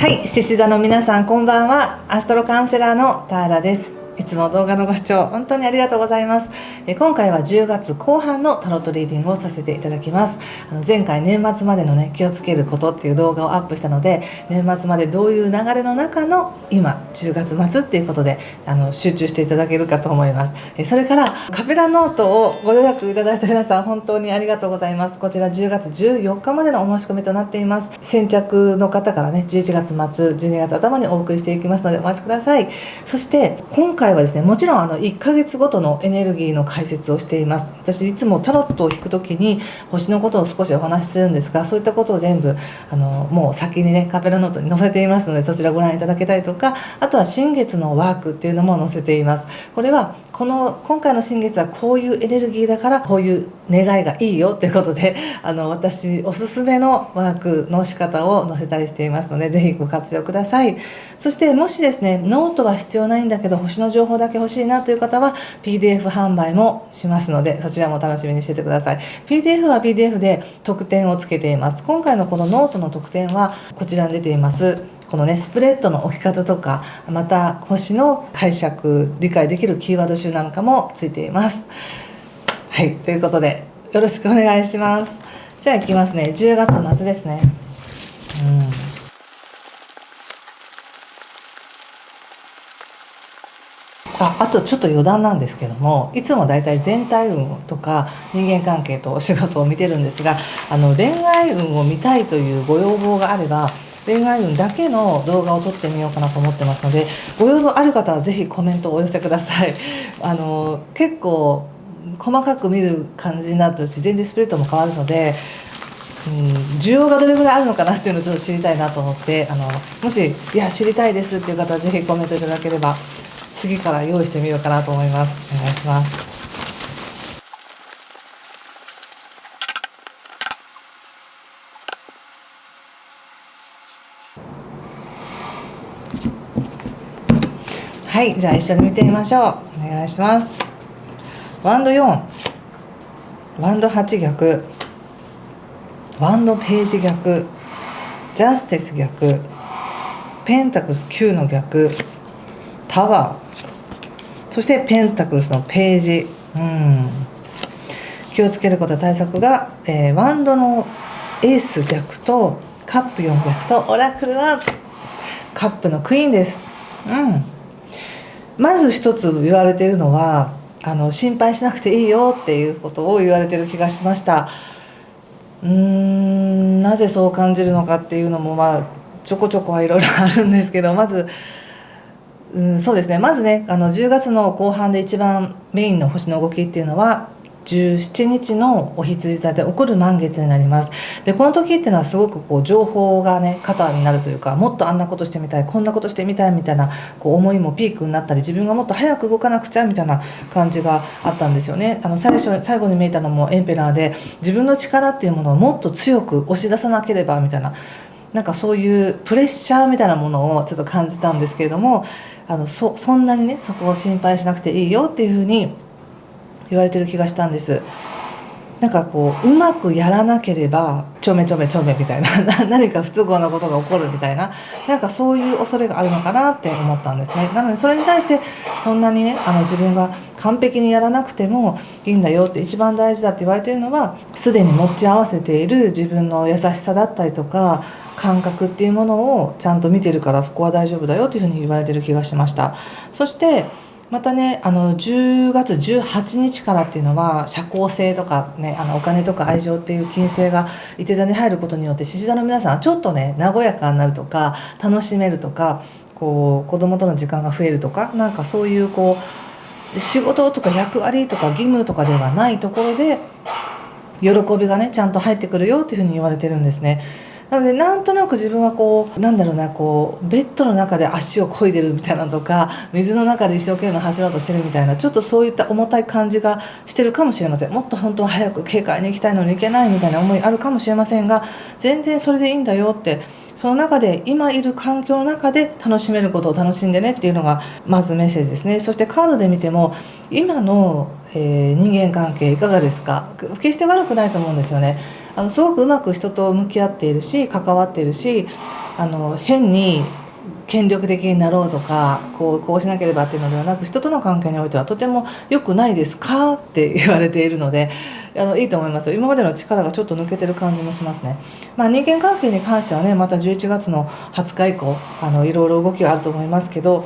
はい、獅子座の皆さんこんばんは。アストロカウンセラーのターラです。いつも動画のご視聴本当にありがとうございます。今回は10月後半のタロットリーディングをさせていただきます。前回年末までのね気をつけることっていう動画をアップしたので、年末までどういう流れの中の今10月末っていうことで集中していただけるかと思います。それからカペラノートをご予約いただいた皆さん本当にありがとうございます。こちら10月14日までのお申し込みとなっています。先着の方からね11月末12月頭にお送りしていきますのでお待ちください。そして今回はですね、もちろん1ヶ月ごとのエネルギーの解説をしています。私いつもタロットを引くときに星のことを少しお話しするんですが、そういったことを全部もう先にねカペラノートに載せていますので、そちらご覧いただけたりとか、あとは新月のワークっていうのも載せています。これは今回の新月はこういうエネルギーだからこういう願いがいいよということで私おすすめのワークの仕方を載せたりしていますので、ぜひご活用ください。そしてもしですねノートは必要ないんだけど星の情報だけ欲しいなという方は PDF 販売もしますので、そちらも楽しみにしててください。 PDF は PDF で特典をつけています。今回のこのノートの特典はこちらに出ていますこのねスプレッドの置き方とか、また星の解釈理解できるキーワード集なんかもついています。はい、ということでよろしくお願いします。じゃあいきますね。10月末ですね。あとちょっと余談なんですけども、いつもだいたい全体運とか人間関係とお仕事を見てるんですが、恋愛運を見たいというご要望があれば恋愛運だけの動画を撮ってみようかなと思ってますので、ご要望ある方はぜひコメントをお寄せください。結構細かく見る感じになると全然スプレッドも変わるので、需要がどれぐらいあるのかなっていうのをちょっと知りたいなと思って、もしいや知りたいですっていう方はぜひコメントいただければ次から用意してみようかなと思います。お願いします。はい、じゃあ一緒に見てみましょう。お願いします。ワンド4、ワンド8逆、ワンドページ逆、ジャスティス逆、ペンタクルス9の逆、タワー、そしてペンタクルスのページ。気をつけること対策が、ワンドのエース逆とカップ4逆とオラクルはカップのクイーンです。まず一つ言われているのは心配しなくていいよっていうことを言われている気がしました。なぜそう感じるのかっていうのもちょこちょこはいろいろあるんですけど、まずそうですね、まずね10月の後半で一番メインの星の動きっていうのは17日のお羊座で起こる満月になります。でこの時っていうのはすごく情報がね肩になるというか、もっとあんなことしてみたいこんなことしてみたいみたいな思いもピークになったり、自分がもっと早く動かなくちゃみたいな感じがあったんですよね。最後に見えたのもエンペラーで、自分の力っていうものをもっと強く押し出さなければみたいな、なんかそういうプレッシャーみたいなものをちょっと感じたんですけれども、そんなにねそこを心配しなくていいよっていうふうに言われてる気がしたんです。なんかうまくやらなければちょめちょめちょめみたいな何か不都合なことが起こるみたいな、なんかそういう恐れがあるのかなって思ったんですね。なのでそれに対してそんなにね自分が完璧にやらなくてもいいんだよって、一番大事だって言われているのはすでに持ち合わせている自分の優しさだったりとか感覚っていうものをちゃんと見てるから、そこは大丈夫だよというふうに言われてる気がしました。そしてまたね10月18日からっていうのは社交性とかねお金とか愛情っていう金星がいて座に入ることによって、獅子座の皆さんはちょっとね和やかになるとか楽しめるとか子供との時間が増えるとか、なんかそういう仕事とか役割とか義務とかではないところで喜びがねちゃんと入ってくるよっていうふうに言われてるんですね。なのでなんとなく自分はベッドの中で足を漕いでるみたいなとか、水の中で一生懸命走ろうとしてるみたいな、ちょっとそういった重たい感じがしてるかもしれません。もっと本当は早く軽快に行きたいのに行けないみたいな思いあるかもしれませんが、全然それでいいんだよって、その中で今いる環境の中で楽しめることを楽しんでねっていうのがまずメッセージですね。そしてカードで見ても今の、人間関係いかがですか。決して悪くないと思うんですよね。すごくうまく人と向き合っているし関わっているし、変に権力的になろうとかこうしなければっていうのではなく、人との関係においてはとても良くないですかって言われているので、いいと思いますよ。今までの力がちょっと抜けてる感じもしますね。人間関係に関してはね、また11月の20日以降いろいろ動きがあると思いますけど、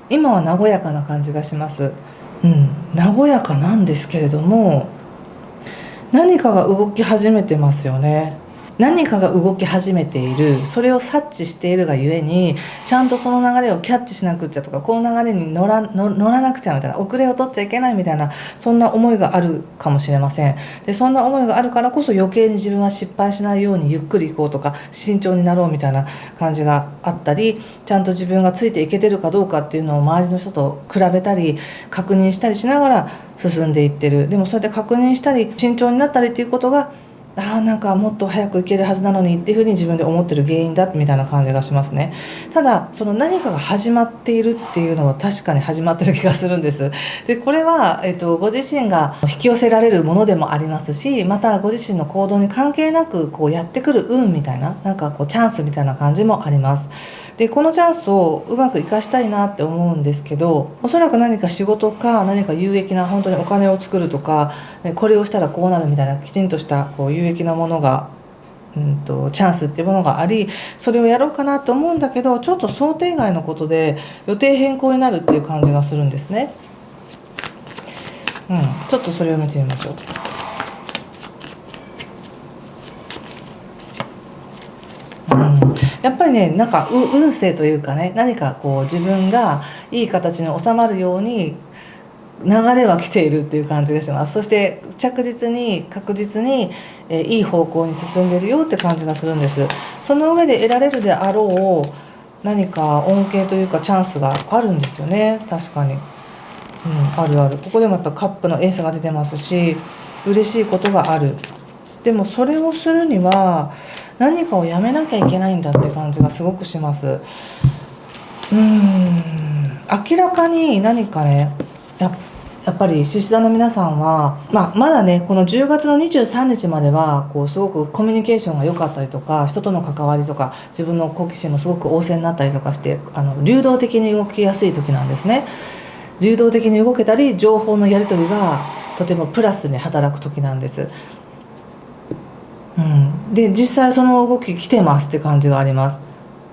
今は和やかな感じがします。和やかなんですけれども、何かが動き始めてますよね。何かが動き始めている、それを察知しているがゆえに、ちゃんとその流れをキャッチしなくちゃとか、この流れに乗らなくちゃみたいな、遅れを取っちゃいけないみたいな、そんな思いがあるかもしれません。でそんな思いがあるからこそ、余計に自分は失敗しないようにゆっくり行こうとか、慎重になろうみたいな感じがあったり、ちゃんと自分がついていけてるかどうかっていうのを周りの人と比べたり確認したりしながら進んでいってる。でもそうやって確認したり慎重になったりっていうことが、なんかもっと早く行けるはずなのにっていうふうに自分で思ってる原因だみたいな感じがしますね。ただその何かが始まっているっていうのは確かに始まってる気がするんです。でこれは、ご自身が引き寄せられるものでもありますし、またご自身の行動に関係なくこうやってくる運みたいな、なんかこうチャンスみたいな感じもあります。でこのチャンスをうまく生かしたいなって思うんですけど、おそらく何か仕事か何か有益な、本当にお金を作るとか、これをしたらこうなるみたいなきちんとしたこう有益なものが、チャンスっていうものがあり、それをやろうかなと思うんだけど、ちょっと想定外のことで予定変更になるっていう感じがするんですね。ちょっとそれを見てみましょう。やっぱりね、なんか運勢というかね、何かこう自分がいい形に収まるように流れは来ているっていう感じがします。そして着実に確実にいい方向に進んでいるよって感じがするんです。その上で得られるであろう何か恩恵というかチャンスがあるんですよね。確かに、あるある。ここでもやっぱカップのエースが出てますし、嬉しいことがある。でもそれをするには何かをやめなきゃいけないんだって感じがすごくします。明らかに何かね、やっぱり獅子座の皆さんは、まだねこの10月の23日まではこうすごくコミュニケーションが良かったりとか、人との関わりとか自分の好奇心もすごく旺盛になったりとかして、流動的に動きやすい時なんですね。流動的に動けたり、情報のやり取りがとてもプラスに働く時なんです。で実際その動き来てますって感じがあります。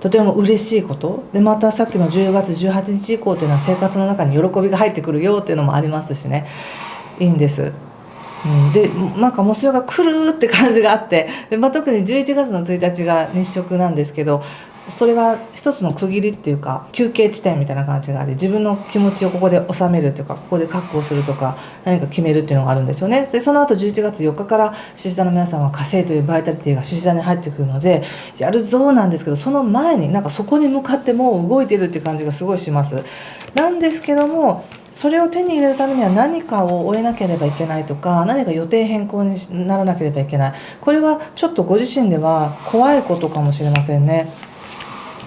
とても嬉しいことで、またさっきの10月18日以降っていうのは生活の中に喜びが入ってくるよっていうのもありますしね、いいんです。でなんかもうそれが来るって感じがあって、で、特に11月の1日が日食なんですけど、それは一つの区切りっていうか休憩地点みたいな感じがあり、自分の気持ちをここで収めるというか、ここで確保するとか何か決めるっていうのがあるんですよね。でその後11月4日から獅子座の皆さんは火星というバイタリティが獅子座に入ってくるので、やるぞなんですけど、その前になんかそこに向かってもう動いてるっていう感じがすごいします。なんですけども、それを手に入れるためには何かを終えなければいけないとか、何か予定変更にならなければいけない。これはちょっとご自身では怖いことかもしれませんね。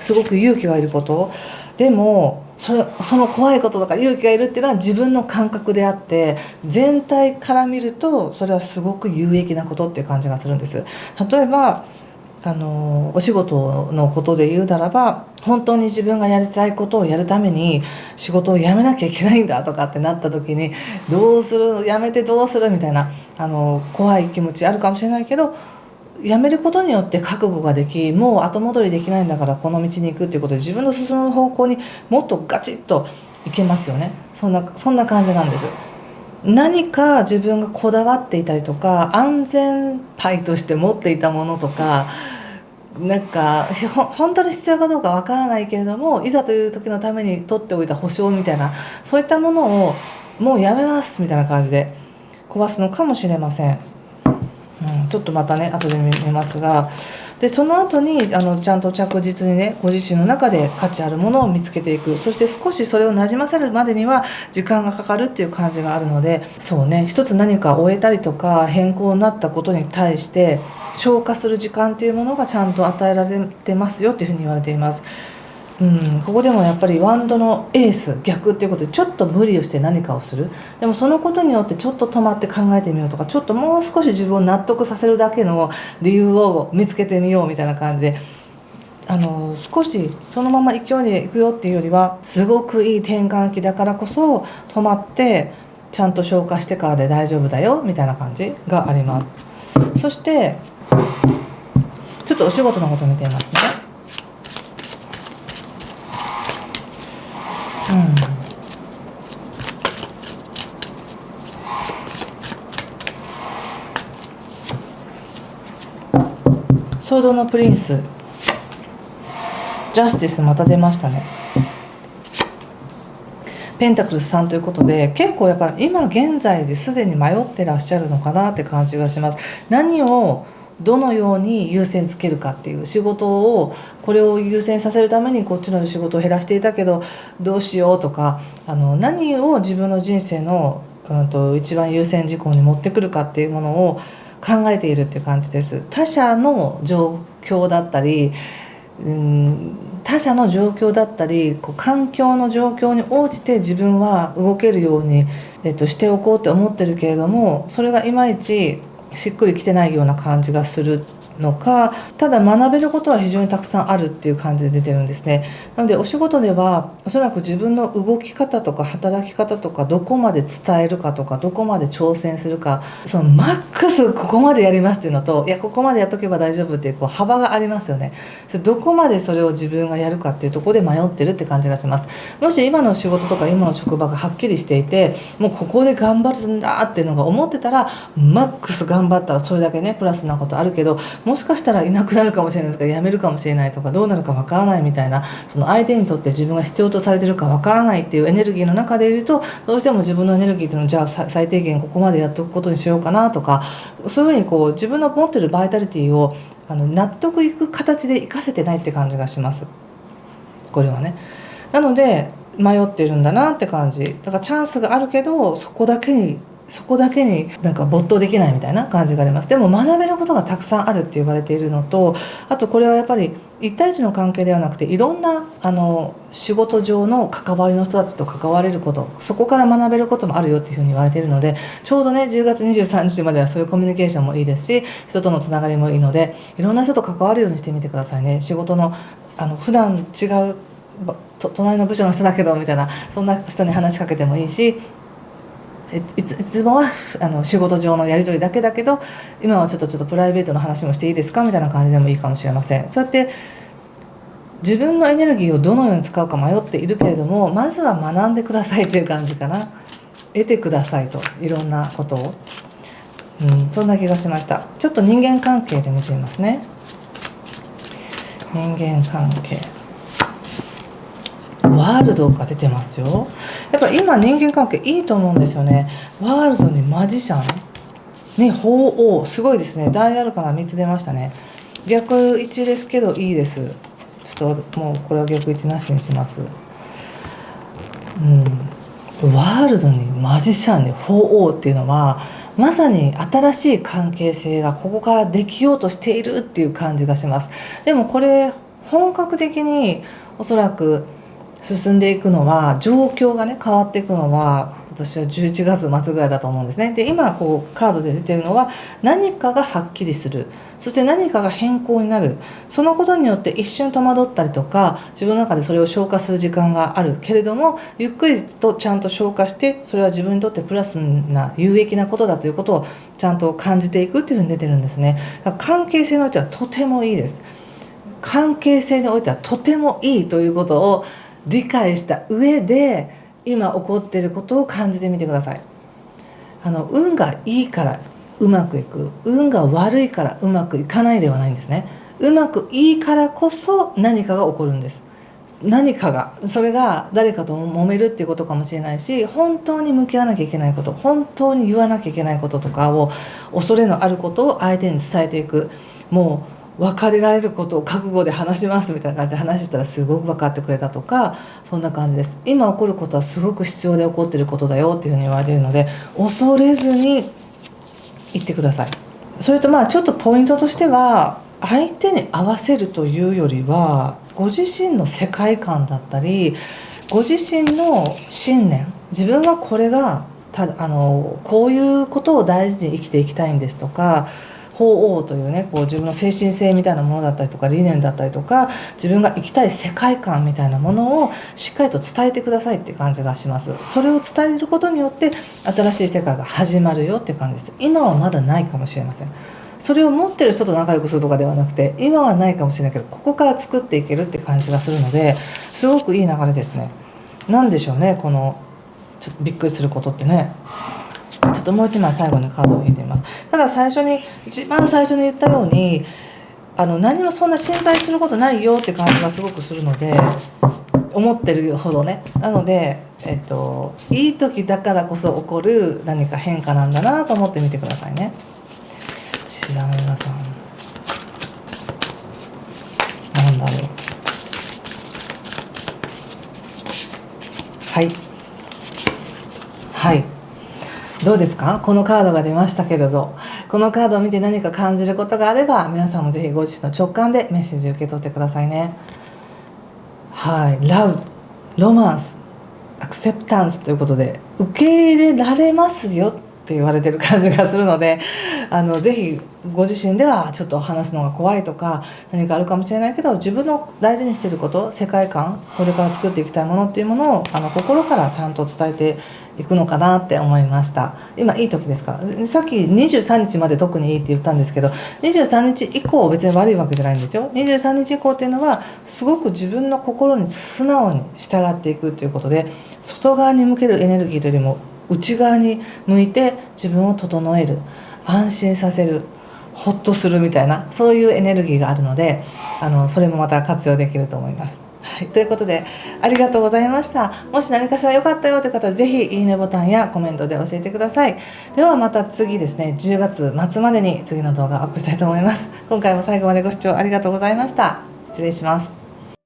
すごく勇気がいること。でもその怖いこととか勇気がいるっていうのは自分の感覚であって、全体から見るとそれはすごく有益なことっていう感じがするんです。例えばお仕事のことで言うならば、本当に自分がやりたいことをやるために仕事を辞めなきゃいけないんだとかってなった時に、どうする、辞めてどうするみたいな怖い気持ちあるかもしれないけど、辞めることによって覚悟ができ、もう後戻りできないんだからこの道に行くっていうことで、自分の進む方向にもっとガチッといけますよね。そんな感じなんです。何か自分がこだわっていたりとか、安全牌として持っていたものとか、なんか本当に必要かどうかわからないけれども、いざという時のために取っておいた保証みたいな、そういったものをもうやめますみたいな感じで壊すのかもしれません。ちょっとまたね後で見ますが、でその後にちゃんと着実にね、ご自身の中で価値あるものを見つけていく。そして少しそれをなじませるまでには時間がかかるっていう感じがあるので、そうね、一つ何か終えたりとか変更になったことに対して消化する時間っていうものがちゃんと与えられてますよっていうふうに言われています。ここでもやっぱりワンドのエース逆っていうことで、ちょっと無理をして何かをする。でもそのことによってちょっと止まって考えてみようとか、ちょっともう少し自分を納得させるだけの理由を見つけてみようみたいな感じで、少しそのまま勢いでいくよっていうよりは、すごくいい転換期だからこそ止まってちゃんと消化してからで大丈夫だよみたいな感じがあります。そしてちょっとお仕事のこと見てみますね。ソードのプリンス、ジャスティスまた出ましたね。ペンタクルス3ということで、結構やっぱり今現在ですでに迷ってらっしゃるのかなって感じがします。何をどのように優先つけるかっていう、仕事をこれを優先させるためにこっちの仕事を減らしていたけどどうしようとか、何を自分の人生の、一番優先事項に持ってくるかっていうものを考えているっていう感じです。他者の状況だったり、他者の状況だったり環境の状況に応じて自分は動けるように、しておこうって思ってるけれども、それがいまいちしっくりきてないような感じがするのか、ただ学べることは非常にたくさんあるっていう感じで出てるんですね。なのでお仕事ではおそらく自分の動き方とか働き方とか、どこまで伝えるかとか、どこまで挑戦するか、そのマックスここまでやりますっていうのと、いやここまでやっとけば大丈夫っていう幅がありますよね。それどこまでそれを自分がやるかっていうところで迷ってるって感じがします。もし今の仕事とか今の職場がはっきりしていて、もうここで頑張るんだっていうのが思ってたら、マックス頑張ったらそれだけねプラスなことあるけど、もしかしたらいなくなるかもしれないですから、辞めるかもしれないとか、どうなるかわからないみたいな、その相手にとって自分が必要とされてるかわからないっていうエネルギーの中でいると、どうしても自分のエネルギーっていうのをじゃあ最低限ここまでやっておくことにしようかなとか、そういうふうに自分の持ってるバイタリティを納得いく形で活かせてないって感じがします、これはね。なので迷ってるんだなって感じだから、チャンスがあるけどそこだけになんか没頭できないみたいな感じがあります。でも学べることがたくさんあるって言われているのと、あとこれはやっぱり1対1の関係ではなくて、いろんな仕事上の関わりの人たちと関われること、そこから学べることもあるよっていうふうに言われているので、ちょうどね10月23日まではそういうコミュニケーションもいいですし、人とのつながりもいいので、いろんな人と関わるようにしてみてくださいね。仕事の普段違う隣の部署の人だけどみたいな、そんな人に話しかけてもいいし、いつもは仕事上のやり取りだけだけど、今はちょっとプライベートの話もしていいですかみたいな感じでもいいかもしれません。そうやって自分のエネルギーをどのように使うか迷っているけれども、まずは学んでくださいっていう感じかな。得てくださいと、いろんなことを、そんな気がしました。ちょっと人間関係で見てみますね。人間関係、ワールドが出てますよ。やっぱ今人間関係いいと思うんですよね。ワールドにマジシャンに鳳凰、すごいですね。大アルカナ3つ出ましたね。逆位置ですけどいいです。ちょっともうこれは逆位置なしにします。ワールドにマジシャンに鳳凰っていうのは、まさに新しい関係性がここからできようとしているっていう感じがします。でもこれ本格的におそらく進んでいくのは、状況がね変わっていくのは、私は11月末ぐらいだと思うんですね。で今カードで出てるのは、何かがはっきりする、そして何かが変更になる。そのことによって一瞬戸惑ったりとか、自分の中でそれを消化する時間があるけれども、ゆっくりとちゃんと消化して、それは自分にとってプラスな有益なことだということをちゃんと感じていくっていうふうに出てるんですね。だから関係性においてはとてもいいです。関係性においてはとてもいいということを理解した上で、今起こっていることを感じてみてください。運がいいからうまくいく、運が悪いからうまくいかないではないんですね。うまくいいからこそ何かが起こるんです。何かが、それが誰かと揉めるっていうことかもしれないし、本当に向き合わなきゃいけないこと、本当に言わなきゃいけないこととかを、恐れのあることを相手に伝えていく。もう別れられることを覚悟で話しますみたいな感じで話したら、すごく分かってくれたとか、そんな感じです。今起こることはすごく必要で起こっていることだよっていうふうに言われているので、恐れずに言ってください。それとちょっとポイントとしては、相手に合わせるというよりは、ご自身の世界観だったり、ご自身の信念、自分はこれがこういうことを大事に生きていきたいんですとか、法王というね、こう自分の精神性みたいなものだったりとか理念だったりとか自分が生きたい世界観みたいなものをしっかりと伝えてくださいっていう感じがします。それを伝えることによって新しい世界が始まるよっていう感じです。今はまだないかもしれません。それを持ってる人と仲良くするとかではなくて、今はないかもしれないけどここから作っていけるって感じがするので、すごくいい流れですね。なんでしょうね、このちょっとびっくりすることってね。ちょっともう一枚最後にカードを引いてみます。ただ一番最初に言ったように何もそんな心配することないよって感じがすごくするので、思ってるほどね。なので、いい時だからこそ起こる何か変化なんだなと思ってみてくださいね。知らない皆さん、なんだろう。はい、どうですか？このカードが出ましたけれど、このカードを見て何か感じることがあれば皆さんもぜひご自身の直感でメッセージを受け取ってくださいね。はい、ラブ、ロマンス、アクセプタンスということで、受け入れられますよって言われてる感じがするので、ぜひご自身ではちょっと話すのが怖いとか何かあるかもしれないけど、自分の大事にしていること、世界観、これから作っていきたいものっていうものを心からちゃんと伝えていくのかなって思いました。今いい時ですから。さっき23日まで特にいいって言ったんですけど、23日以降別に悪いわけじゃないんですよ。23日以降っていうのはすごく自分の心に素直に従っていくということで、外側に向けるエネルギーというよりも内側に向いて自分を整える、安心させる、ほっとするみたいな、そういうエネルギーがあるので、それもまた活用できると思います。はい、ということでありがとうございました。もし何かしら良かったよという方はぜひいいねボタンやコメントで教えてください。ではまた次ですね、10月末までに次の動画をアップしたいと思います。今回も最後までご視聴ありがとうございました。失礼します。